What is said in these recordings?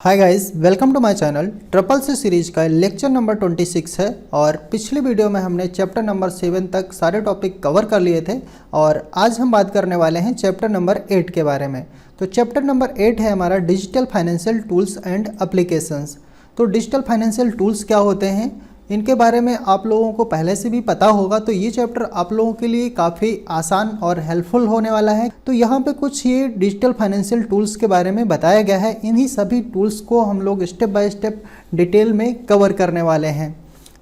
Hi guys, welcome to my channel. Triple C series का lecture number 26 है और पिछले वीडियो में हमने चैप्टर नंबर 7 तक सारे टॉपिक कवर कर लिए थे और आज हम बात करने वाले हैं चैप्टर नंबर 8 के बारे में। तो चैप्टर नंबर 8 है हमारा digital financial tools and applications. तो डिजिटल फाइनेंशियल टूल्स क्या होते हैं, इनके बारे में आप लोगों को पहले से भी पता होगा, तो ये चैप्टर आप लोगों के लिए काफ़ी आसान और हेल्पफुल होने वाला है। तो यहाँ पे कुछ ये डिजिटल फाइनेंशियल टूल्स के बारे में बताया गया है। इन्हीं सभी टूल्स को हम लोग स्टेप बाय स्टेप डिटेल में कवर करने वाले हैं,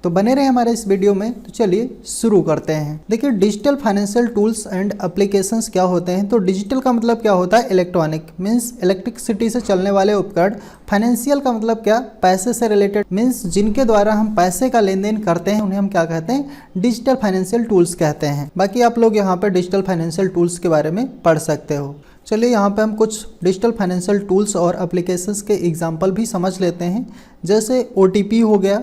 तो बने रहे हमारे इस वीडियो में। तो चलिए शुरू करते हैं। देखिए, digital financial tools and applications क्या होते हैं। तो डिजिटल का मतलब क्या होता है, इलेक्ट्रॉनिक मीन्स इलेक्ट्रिसिटी से चलने वाले उपकरण। फाइनेंशियल का मतलब क्या, पैसे से रिलेटेड मीन्स जिनके द्वारा हम पैसे का लेन देन करते हैं उन्हें हम क्या कहते हैं, डिजिटल फाइनेंशियल टूल्स कहते हैं। बाकी आप लोग यहाँ पर डिजिटल फाइनेंशियल टूल्स के बारे में पढ़ सकते हो। चलिए यहाँ पे हम कुछ डिजिटल फाइनेंशियल टूल्स और एप्लीकेशंस के एग्जाम्पल भी समझ लेते हैं। जैसे OTP हो गया,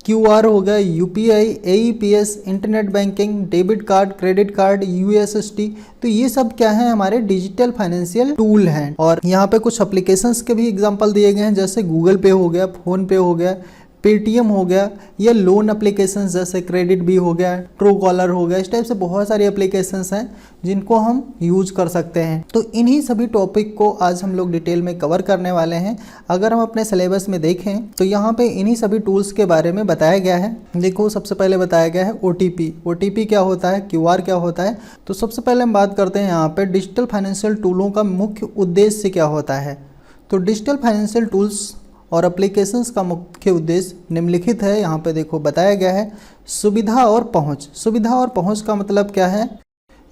QR हो गया, UPI, AEPS, internet banking, debit card, credit card, USSD। तो ये सब क्या है, हमारे डिजिटल फाइनेंशियल टूल हैं। और यहाँ पे कुछ एप्लीकेशंस के भी एग्जांपल दिए गए हैं, जैसे गूगल पे हो गया, फोन पे हो गया, पेटीएम हो गया, या लोन एप्लीकेशंस जैसे क्रेडिट भी हो गया, ट्रू कॉलर हो गया। इस टाइप से बहुत सारी एप्लीकेशंस हैं जिनको हम यूज कर सकते हैं। तो इन्हीं सभी टॉपिक को आज हम लोग डिटेल में कवर करने वाले हैं। अगर हम अपने सिलेबस में देखें तो यहाँ पे इन्हीं सभी टूल्स के बारे में बताया गया है। देखो, सबसे पहले बताया गया है OTP क्या होता है, QR क्या होता है। तो सबसे पहले हम बात करते हैं यहाँ पे डिजिटल फाइनेंशियल टूलों का मुख्य उद्देश्य क्या होता है। तो डिजिटल फाइनेंशियल टूल्स और एप्लीकेशंस का मुख्य उद्देश्य निम्नलिखित है। यहाँ पे देखो बताया गया है, सुविधा और पहुँच। सुविधा और पहुँच का मतलब क्या है,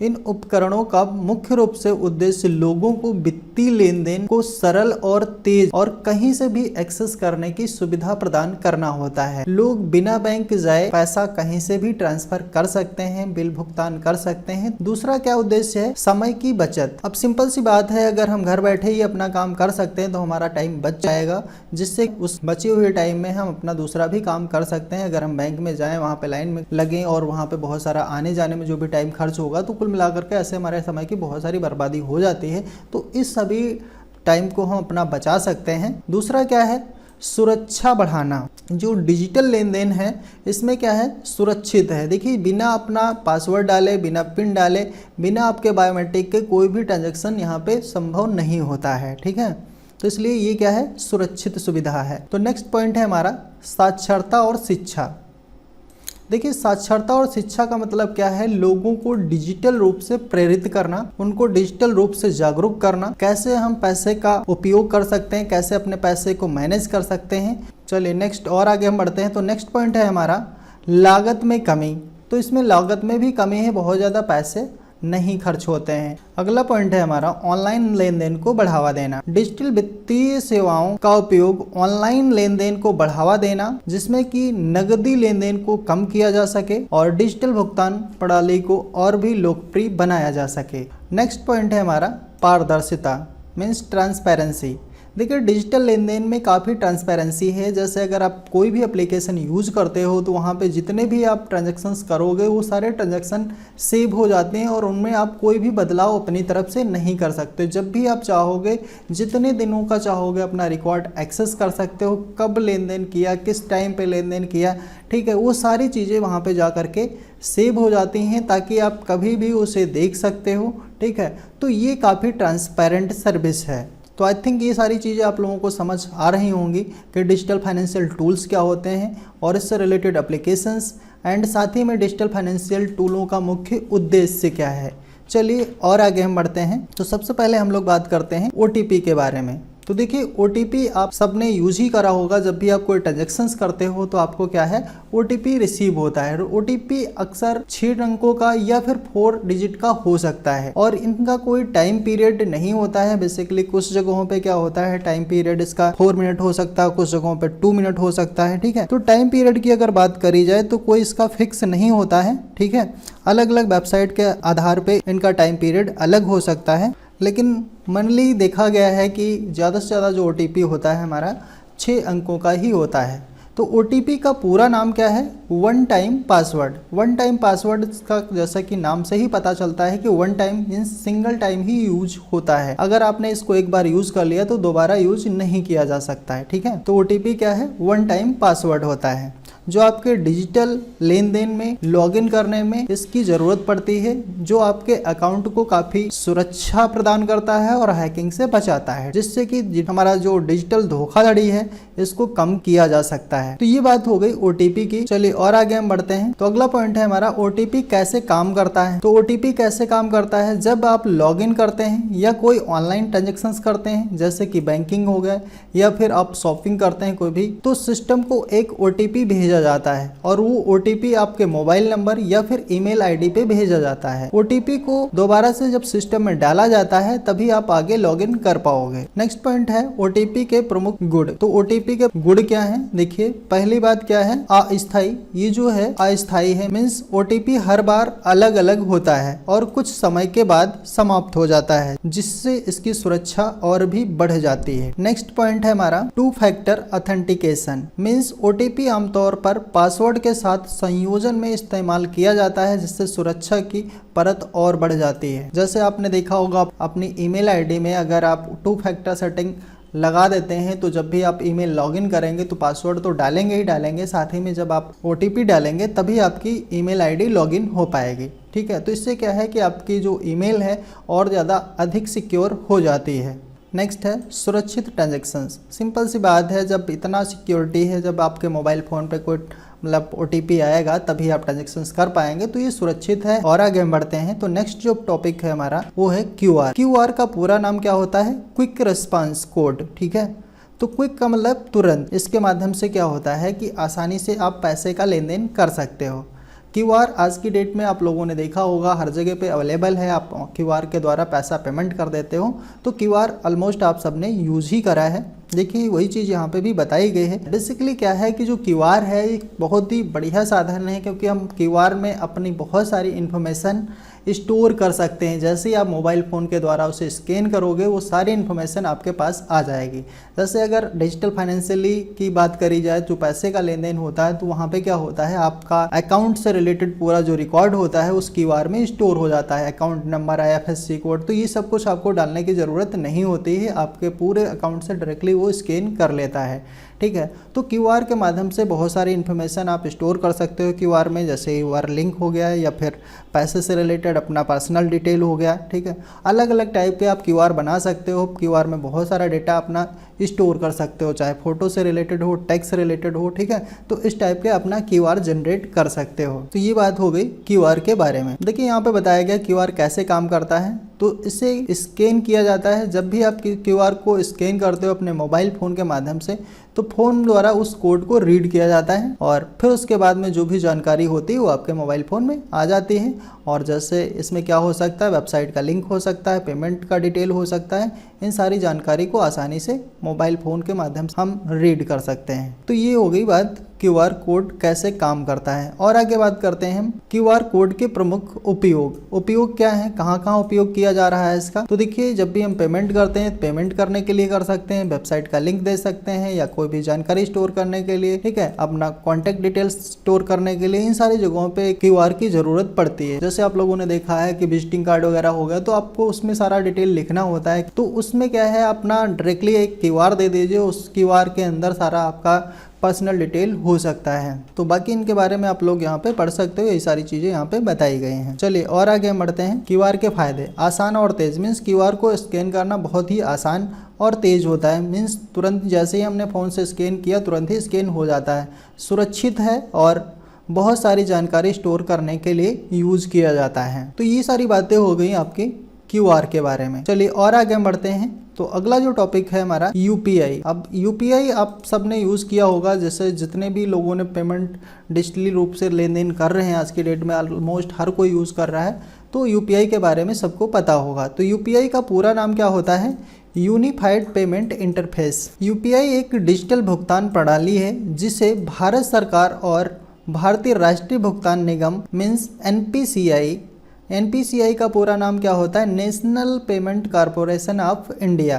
इन उपकरणों का मुख्य रूप से उद्देश्य लोगों को वित्तीय लेन देन को सरल और तेज और कहीं से भी एक्सेस करने की सुविधा प्रदान करना होता है। लोग बिना बैंक जाए पैसा कहीं से भी ट्रांसफर कर सकते हैं, बिल भुगतान कर सकते हैं। दूसरा क्या उद्देश्य है, समय की बचत। अब सिंपल सी बात है, अगर हम घर बैठे ही अपना काम कर सकते हैं तो हमारा टाइम बच जाएगा, जिससे उस बचे हुए टाइम में हम अपना दूसरा भी काम कर सकते हैं। अगर हम बैंक में जाएं, वहाँ पे लाइन में लगें और वहाँ पे बहुत सारा आने जाने में जो भी टाइम खर्च होगा, तो मिलाकर के ऐसे हमारे समय की बहुत सारी बर्बादी हो जाती है। तो इस सभी टाइम को हम अपना बचा सकते हैं। दूसरा क्या है, सुरक्षा बढ़ाना। जो डिजिटल लेन देन है इसमें क्या है, सुरक्षित है। देखिए, बिना अपना पासवर्ड डाले, बिना पिन डाले, बिना आपके बायोमेट्रिक के कोई भी ट्रांजैक्शन यहाँ पे संभव नहीं होता है। ठीक है, तो इसलिए ये क्या है, सुरक्षित सुविधा है। तो नेक्स्ट पॉइंट है हमारा साक्षरता और शिक्षा। देखिए, साक्षरता और शिक्षा का मतलब क्या है, लोगों को डिजिटल रूप से प्रेरित करना, उनको डिजिटल रूप से जागरूक करना, कैसे हम पैसे का उपयोग कर सकते हैं, कैसे अपने पैसे को मैनेज कर सकते हैं। चलिए नेक्स्ट और आगे हम बढ़ते हैं। तो नेक्स्ट पॉइंट है हमारा लागत में कमी। तो इसमें लागत में भी कमी है, बहुत ज़्यादा पैसे नहीं खर्च होते हैं। अगला पॉइंट है हमारा ऑनलाइन लेन देन को बढ़ावा देना। डिजिटल वित्तीय सेवाओं का उपयोग ऑनलाइन लेन देन को बढ़ावा देना, जिसमें कि नकदी लेन देन को कम किया जा सके और डिजिटल भुगतान प्रणाली को और भी लोकप्रिय बनाया जा सके। नेक्स्ट पॉइंट है हमारा पारदर्शिता मीन्स ट्रांसपेरेंसी। देखिए, डिजिटल लेन देन में काफ़ी ट्रांसपेरेंसी है। जैसे अगर आप कोई भी एप्लीकेशन यूज करते हो तो वहाँ पे जितने भी आप ट्रांजैक्शंस करोगे वो सारे ट्रांजैक्शन सेव हो जाते हैं और उनमें आप कोई भी बदलाव अपनी तरफ से नहीं कर सकते। जब भी आप चाहोगे, जितने दिनों का चाहोगे, अपना रिकॉर्ड एक्सेस कर सकते हो, कब लेन देन किया, किस टाइम पे लेन देन किया। ठीक है, वो सारी चीज़ें वहाँ पे जा करके सेव हो जाती हैं ताकि आप कभी भी उसे देख सकते हो। ठीक है, तो ये काफ़ी ट्रांसपेरेंट सर्विस है। तो आई थिंक ये सारी चीज़ें आप लोगों को समझ आ रही होंगी कि डिजिटल फाइनेंशियल टूल्स क्या होते हैं और इससे रिलेटेड एप्लीकेशंस एंड साथ ही में डिजिटल फाइनेंशियल टूलों का मुख्य उद्देश्य क्या है। चलिए और आगे हम बढ़ते हैं। तो सबसे पहले हम लोग बात करते हैं OTP के बारे में। तो देखिए, OTP आप सबने यूज ही करा होगा। जब भी आप कोई ट्रांजैक्शंस करते हो तो आपको क्या है, OTP रिसीव होता है। OTP अक्सर 6 अंकों का या फिर 4 डिजिट का हो सकता है और इनका कोई टाइम पीरियड नहीं होता है। बेसिकली कुछ जगहों पे क्या होता है, टाइम पीरियड इसका 4 मिनट हो सकता है, कुछ जगहों पे 2 मिनट हो सकता है। ठीक है, तो टाइम पीरियड की अगर बात करी जाए तो कोई इसका फिक्स नहीं होता है। ठीक है, अलग अलग वेबसाइट के आधार पे इनका टाइम पीरियड अलग हो सकता है, लेकिन मनली देखा गया है कि ज़्यादा से ज़्यादा जो OTP होता है हमारा 6 अंकों का ही होता है। तो OTP का पूरा नाम क्या है? One time password. One time password का जैसा कि नाम से ही पता चलता है कि one time means single time ही यूज होता है। अगर आपने इसको एक बार यूज कर लिया तो दोबारा यूज नहीं किया जा सकता है, ठीक है। तो OTP क्या है? वन टाइम पासवर्ड होता है, जो आपके डिजिटल लेन देन में लॉगिन करने में इसकी ज़रूरत पड़ती है, जो आपके अकाउंट को काफ़ी सुरक्षा प्रदान करता है और हैकिंग से बचाता है, जिससे कि हमारा जो डिजिटल धोखाधड़ी है इसको कम किया जा सकता है। तो ये बात हो गई OTP की। चलिए और आगे हम बढ़ते हैं। तो अगला पॉइंट है हमारा OTP कैसे काम करता है। तो OTP कैसे काम करता है? जब आप लॉगिन करते हैं या कोई ऑनलाइन ट्रांजेक्शन्स करते हैं, जैसे कि बैंकिंग हो गया या फिर आप शॉपिंग करते हैं कोई भी, तो सिस्टम को एक OTP भेजा जाता है और वो OTP आपके मोबाइल नंबर या फिर ईमेल आईडी पे भेजा जाता है। OTP को दोबारा से जब सिस्टम में डाला जाता है तभी आप आगे लॉगिन कर पाओगे। नेक्स्ट पॉइंट है OTP के प्रमुख गुण। तो OTP के गुण क्या है? देखिए, पहली बात क्या है? अस्थायी। ये जो है अस्थायी है, मीन्स OTP हर बार अलग अलग होता है और कुछ समय के बाद समाप्त हो जाता है, जिससे इसकी सुरक्षा और भी बढ़ जाती है। नेक्स्ट पॉइंट है हमारा two factor authentication. Means OTP आमतौर पर पासवर्ड के साथ संयोजन में इस्तेमाल किया जाता है, जिससे सुरक्षा की परत और बढ़ जाती है। जैसे आपने देखा होगा अपनी ईमेल आईडी में अगर आप टू फैक्टर सेटिंग लगा देते हैं तो जब भी आप ईमेल लॉगिन करेंगे तो पासवर्ड तो डालेंगे ही डालेंगे, साथ ही में जब आप OTP डालेंगे तभी आपकी ईमेल आईडी लॉगिन हो पाएगी, ठीक है। तो इससे क्या है कि आपकी जो ईमेल है और ज़्यादा अधिक सिक्योर हो जाती है। नेक्स्ट है सुरक्षित ट्रांजैक्शंस। सिंपल सी बात है, जब इतना सिक्योरिटी है, जब आपके मोबाइल फ़ोन पे कोई मतलब OTP आएगा तभी आप ट्रांजैक्शंस कर पाएंगे, तो ये सुरक्षित है। और आगे बढ़ते हैं। तो नेक्स्ट जो टॉपिक है हमारा वो है QR। QR का पूरा नाम क्या होता है? क्विक रिस्पांस कोड, ठीक है। तो क्विक का मतलब तुरंत। इसके माध्यम से क्या होता है कि आसानी से आप पैसे का लेन देन कर सकते हो। QR आज की डेट में आप लोगों ने देखा होगा हर जगह पे अवेलेबल है, आप QR के द्वारा पैसा पेमेंट कर देते हो। तो QR ऑलमोस्ट आप सबने यूज ही करा है। देखिए वही चीज़ यहाँ पे भी बताई गई है। बेसिकली क्या है कि जो QR है एक बहुत ही बढ़िया साधन है, क्योंकि हम QR में अपनी बहुत सारी इन्फॉर्मेशन स्टोर कर सकते हैं। जैसे ही आप मोबाइल फ़ोन के द्वारा उसे स्कैन करोगे वो सारी इन्फॉर्मेशन आपके पास आ जाएगी। जैसे अगर डिजिटल फाइनेंशियली की बात करी जाए, जो पैसे का लेन देन होता है, तो वहाँ पे क्या होता है, आपका अकाउंट से रिलेटेड पूरा जो रिकॉर्ड होता है उस QR में स्टोर हो जाता है। अकाउंट नंबर, IFSC कोड, तो ये सब कुछ आपको डालने की ज़रूरत नहीं होती है, आपके पूरे अकाउंट से डायरेक्टली वो स्कैन कर लेता है, ठीक है। तो QR के माध्यम से बहुत सारी इन्फॉर्मेशन आप स्टोर कर सकते हो QR में, जैसे QR लिंक हो गया या फिर पैसे से रिलेटेड अपना पर्सनल डिटेल हो गया, ठीक है। अलग अलग टाइप के आप QR बना सकते हो। QR में बहुत सारा डेटा अपना स्टोर कर सकते हो, चाहे फोटो से रिलेटेड हो, टेक्स्ट से रिलेटेड हो, ठीक है। तो इस टाइप के अपना QR जनरेट कर सकते हो। तो ये बात हो गई QR के बारे में। देखिए यहाँ पे बताया गया QR कैसे काम करता है। तो इसे स्कैन किया जाता है। जब भी आप QR को स्कैन करते हो अपने मोबाइल फ़ोन के माध्यम से, तो फ़ोन द्वारा उस कोड को रीड किया जाता है और फिर उसके बाद में जो भी जानकारी होती है वो आपके मोबाइल फ़ोन में आ जाती है। और जैसे इसमें क्या हो सकता है, वेबसाइट का लिंक हो सकता है, पेमेंट का डिटेल हो सकता है। इन सारी जानकारी को आसानी से मोबाइल फ़ोन के माध्यम से हम रीड कर सकते हैं। तो ये हो गई बात QR कोड कैसे काम करता है। और आगे बात करते हैं हम QR कोड के प्रमुख उपयोग क्या है, कहाँ कहाँ उपयोग किया जा रहा है इसका। तो देखिए, जब भी हम पेमेंट करते हैं, पेमेंट करने के लिए कर सकते हैं, वेबसाइट का लिंक दे सकते हैं या कोई भी जानकारी स्टोर करने के लिए, ठीक है, अपना कॉन्टैक्ट डिटेल्स स्टोर करने के लिए, इन सारी जगहों पे QR की जरूरत पड़ती है। जैसे आप लोगों ने देखा है कि विजिटिंग कार्ड वगैरह हो गया, तो आपको उसमें सारा डिटेल लिखना होता है। तो उसमें क्या है, अपना डायरेक्टली एक QR दे दीजिए, उस QR के अंदर सारा आपका पर्सनल डिटेल हो सकता है। तो बाकी इनके बारे में आप लोग यहाँ पे पढ़ सकते हो, ये सारी चीज़ें यहाँ पे बताई गई हैं। चलिए और आगे बढ़ते हैं। QR के फायदे, आसान और तेज। मीन्स QR को स्कैन करना बहुत ही आसान और तेज होता है। मीन्स तुरंत जैसे ही हमने फ़ोन से स्कैन किया तुरंत ही स्कैन हो जाता है। सुरक्षित है और बहुत सारी जानकारी स्टोर करने के लिए यूज़ किया जाता है। तो ये सारी बातें हो गई आपकी QR के बारे में। चलिए और आगे बढ़ते हैं। तो अगला जो टॉपिक है हमारा UPI। अब UPI आप सबने यूज़ किया होगा, जैसे जितने भी लोगों ने पेमेंट डिजिटली रूप से लेन देन कर रहे हैं आज की डेट में, ऑलमोस्ट हर कोई यूज़ कर रहा है। तो UPI के बारे में सबको पता होगा। तो UPI का पूरा नाम क्या होता है, यूनिफाइड पेमेंट इंटरफेस। UPI एक डिजिटल भुगतान प्रणाली है जिसे भारत सरकार और भारतीय राष्ट्रीय भुगतान निगम मीन्स NPCI का पूरा नाम क्या होता है, national payment corporation of India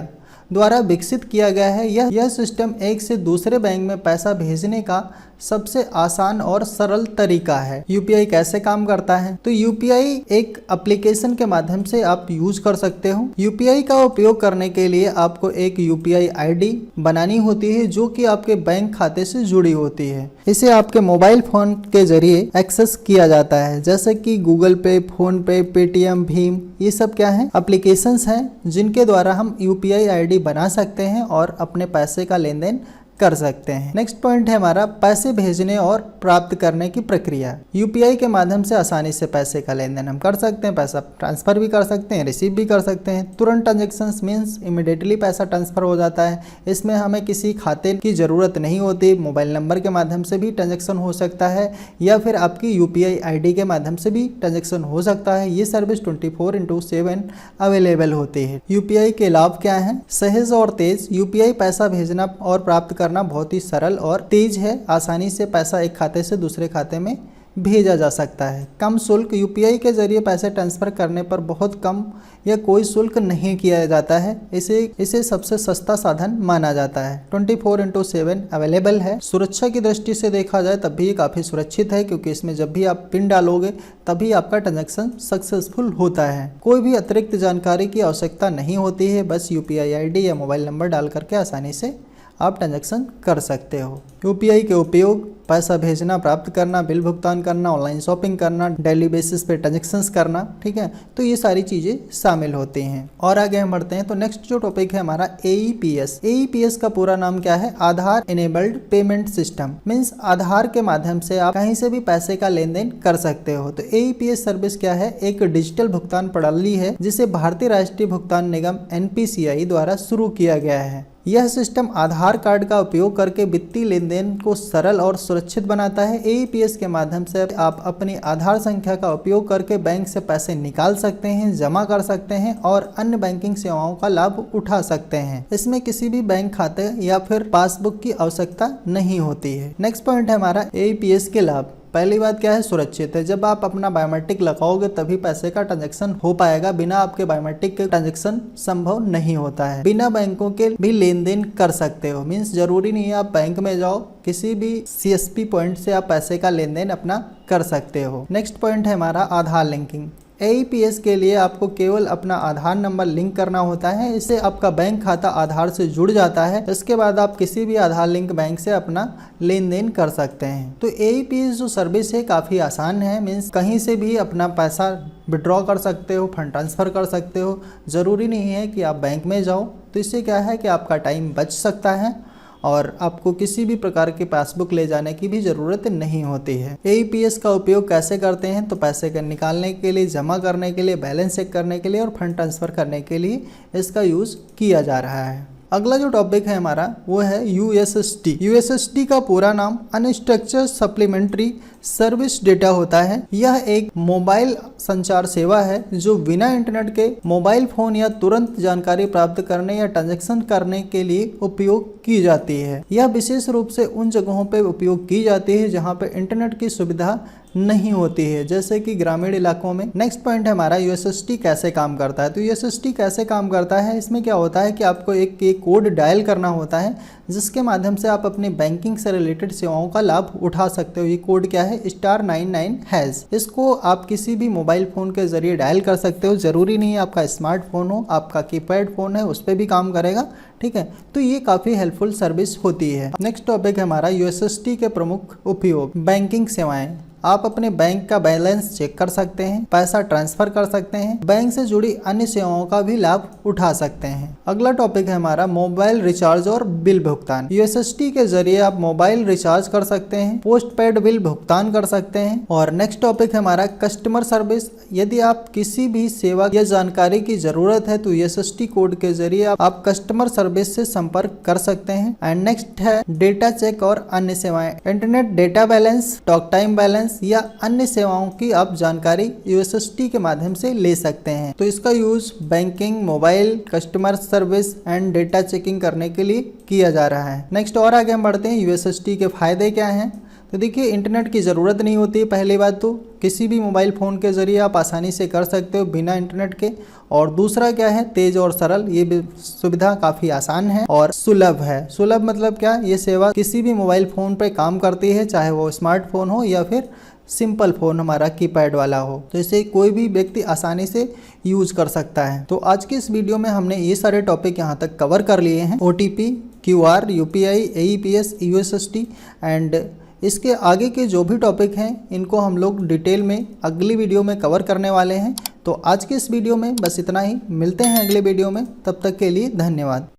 द्वारा विकसित किया गया है। यह सिस्टम एक से दूसरे बैंक में पैसा भेजने का सबसे आसान और सरल तरीका है। यूपीआई कैसे काम करता है? तो यूपीआई एक एप्लीकेशन के माध्यम से आप यूज कर सकते हो। यूपीआई का उपयोग करने के लिए आपको एक यूपीआई आईडी बनानी होती है जो कि आपके बैंक खाते से जुड़ी होती है। इसे आपके मोबाइल फोन के जरिए एक्सेस किया जाता है, जैसे कि गूगल पे, फोन पे, पेटीएम, भीम, ये सब क्या है? एप्लीकेशंस हैं जिनके द्वारा हम यूपीआई आईडी बना सकते हैं और अपने पैसे का लेन देन कर सकते हैं। नेक्स्ट पॉइंट है हमारा पैसे भेजने और प्राप्त करने की प्रक्रिया। यूपीआई के माध्यम से आसानी से पैसे का लेन देन हम कर सकते हैं, पैसा ट्रांसफर भी कर सकते हैं, रिसीव भी कर सकते हैं। तुरंत ट्रांजेक्शंस मीन्स इमिडिएटली पैसा ट्रांसफर हो जाता है। इसमें हमें किसी खाते की जरूरत नहीं होती। मोबाइल नंबर के माध्यम से भी ट्रांजेक्शन हो सकता है या फिर आपकी यूपीआई आईडी के माध्यम से भी ट्रांजेक्शन हो सकता है। ये सर्विस 24/7 अवेलेबल होती है। यूपीआई के लाभ क्या है? सहज और तेज। यूपीआई पैसा भेजना और प्राप्त करना बहुत ही सरल और तेज है। आसानी से पैसा एक खाते से दूसरे खाते में भेजा जा सकता है। कम शुल्क। यूपीआई के जरिए पैसे ट्रांसफर करने पर बहुत कम या कोई शुल्क नहीं किया जाता है। इसे सबसे सस्ता साधन माना जाता है। 24/7 अवेलेबल है। सुरक्षा की दृष्टि से देखा जाए तब भी ये काफ़ी सुरक्षित है, क्योंकि इसमें जब भी आप पिन डालोगे तभी आपका ट्रांजैक्शन सक्सेसफुल होता है। कोई भी अतिरिक्त जानकारी की आवश्यकता नहीं होती है, बस यूपीआई आईडी या मोबाइल नंबर डाल करके आसानी से आप ट्रांजैक्शन कर सकते हो। यूपीआई के उपयोग पैसा भेजना, प्राप्त करना, बिल भुगतान करना, ऑनलाइन शॉपिंग करना, डेली बेसिस पे ट्रांजैक्शंस करना, ठीक है। तो ये सारी चीज़ें शामिल होती हैं। और आगे हम बढ़ते हैं तो नेक्स्ट जो टॉपिक है हमारा AEPS। AEPS का पूरा नाम क्या है? आधार इनेबल्ड पेमेंट सिस्टम। मीन्स आधार के माध्यम से आप कहीं से भी पैसे का लेन देन कर सकते हो। तो AEPS सर्विस क्या है? एक डिजिटल भुगतान प्रणाली है जिसे भारतीय राष्ट्रीय भुगतान निगम NPCI द्वारा शुरू किया गया है। यह सिस्टम आधार कार्ड का उपयोग करके वित्तीय लेन देन को सरल और सुरक्षित बनाता है। AEPS के माध्यम से आप अपनी आधार संख्या का उपयोग करके बैंक से पैसे निकाल सकते हैं, जमा कर सकते हैं और अन्य बैंकिंग सेवाओं का लाभ उठा सकते हैं। इसमें किसी भी बैंक खाते या फिर पासबुक की आवश्यकता नहीं होती है। नेक्स्ट पॉइंट है हमारा AEPS के लाभ। पहली बात क्या है? सुरक्षित है। जब आप अपना बायोमेट्रिक लगाओगे तभी पैसे का ट्रांजैक्शन हो पाएगा। बिना आपके बायोमेट्रिक के ट्रांजैक्शन संभव नहीं होता है। बिना बैंकों के भी लेन देन कर सकते हो। मीन्स जरूरी नहीं है आप बैंक में जाओ, किसी भी CSP पॉइंट से आप पैसे का लेन देन अपना कर सकते हो। नेक्स्ट पॉइंट है हमारा आधार लिंकिंग। AEPS के लिए आपको केवल अपना आधार नंबर लिंक करना होता है। इससे आपका बैंक खाता आधार से जुड़ जाता है। इसके बाद आप किसी भी आधार लिंक बैंक से अपना लेन देन कर सकते हैं। तो AEPS जो सर्विस है काफ़ी आसान है। मीन्स कहीं से भी अपना पैसा विड्रॉ कर सकते हो, फंड ट्रांसफ़र कर सकते हो। ज़रूरी नहीं है कि आप बैंक में जाओ। तो इससे क्या है कि आपका टाइम बच सकता है और आपको किसी भी प्रकार की पासबुक ले जाने की भी ज़रूरत नहीं होती है। AEPS का उपयोग कैसे करते हैं? तो पैसे का निकालने के लिए, जमा करने के लिए, बैलेंस चेक करने के लिए और फंड ट्रांसफ़र करने के लिए इसका यूज़ किया जा रहा है। अगला जो टॉपिक है हमारा वो है USSD। USSD का पूरा नाम अनस्ट्रक्चर्ड सप्लीमेंट्री सर्विस डेटा होता है। यह एक मोबाइल संचार सेवा है जो बिना इंटरनेट के मोबाइल फोन या तुरंत जानकारी प्राप्त करने या ट्रांजैक्शन करने के लिए उपयोग की जाती है। यह विशेष रूप से उन जगहों पर उपयोग की जाती है जहां पर इंटरनेट की सुविधा नहीं होती है, जैसे कि ग्रामीण इलाकों में। नेक्स्ट पॉइंट है हमारा USSD कैसे काम करता है। तो USSD कैसे काम करता है? इसमें क्या होता है कि आपको एक कोड डायल करना होता है जिसके माध्यम से आप अपनी बैंकिंग से रिलेटेड सेवाओं का लाभ उठा सकते हो। ये कोड क्या है? *99#। इसको आप किसी भी मोबाइल फोन के जरिए डायल कर सकते हो। जरूरी नहीं है आपका स्मार्टफोन हो, आपका कीपैड फोन है उस पर भी काम करेगा, ठीक है। तो ये काफ़ी हेल्पफुल सर्विस होती है। नेक्स्ट टॉपिक है हमारा USSD के प्रमुख उपयोग। बैंकिंग सेवाएं। आप अपने बैंक का बैलेंस चेक कर सकते हैं, पैसा ट्रांसफर कर सकते हैं, बैंक से जुड़ी अन्य सेवाओं का भी लाभ उठा सकते हैं। अगला टॉपिक है हमारा मोबाइल रिचार्ज और बिल भुगतान। USSD के जरिए आप मोबाइल रिचार्ज कर सकते हैं, पोस्ट पेड बिल भुगतान कर सकते हैं। और नेक्स्ट टॉपिक है हमारा कस्टमर सर्विस। यदि आप किसी भी सेवा या जानकारी की जरूरत है तो USSD कोड के जरिए आप कस्टमर सर्विस से संपर्क कर सकते हैं। एंड नेक्स्ट है डेटा चेक और अन्य सेवाएं। Internet data balance, talk time balance या अन्य सेवाओं की आप जानकारी USSD के माध्यम से ले सकते हैं। तो इसका use banking, mobile, customer service and data checking करने के लिए किया जा रहा है। नेक्स्ट और आगे हम बढ़ते हैं USSD के फायदे क्या हैं। तो देखिए इंटरनेट की ज़रूरत नहीं होती है। पहली बात तो किसी भी मोबाइल फ़ोन के ज़रिए आप आसानी से कर सकते हो बिना इंटरनेट के। और दूसरा क्या है, तेज़ और सरल, ये भी सुविधा काफ़ी आसान है और सुलभ है। सुलभ मतलब क्या, ये सेवा किसी भी मोबाइल फ़ोन पे काम करती है, चाहे वो स्मार्टफोन हो या फिर सिंपल फ़ोन हमारा कीपैड वाला हो, तो इसे कोई भी व्यक्ति आसानी से यूज कर सकता है। तो आज की इस वीडियो में हमने ये सारे टॉपिक यहाँ तक कवर कर लिए हैं। OTP, QR, UPI, AEPS, USSD and इसके आगे के जो भी टॉपिक हैं इनको हम लोग डिटेल में अगली वीडियो में कवर करने वाले हैं। तो आज के इस वीडियो में बस इतना ही, मिलते हैं अगले वीडियो में, तब तक के लिए धन्यवाद।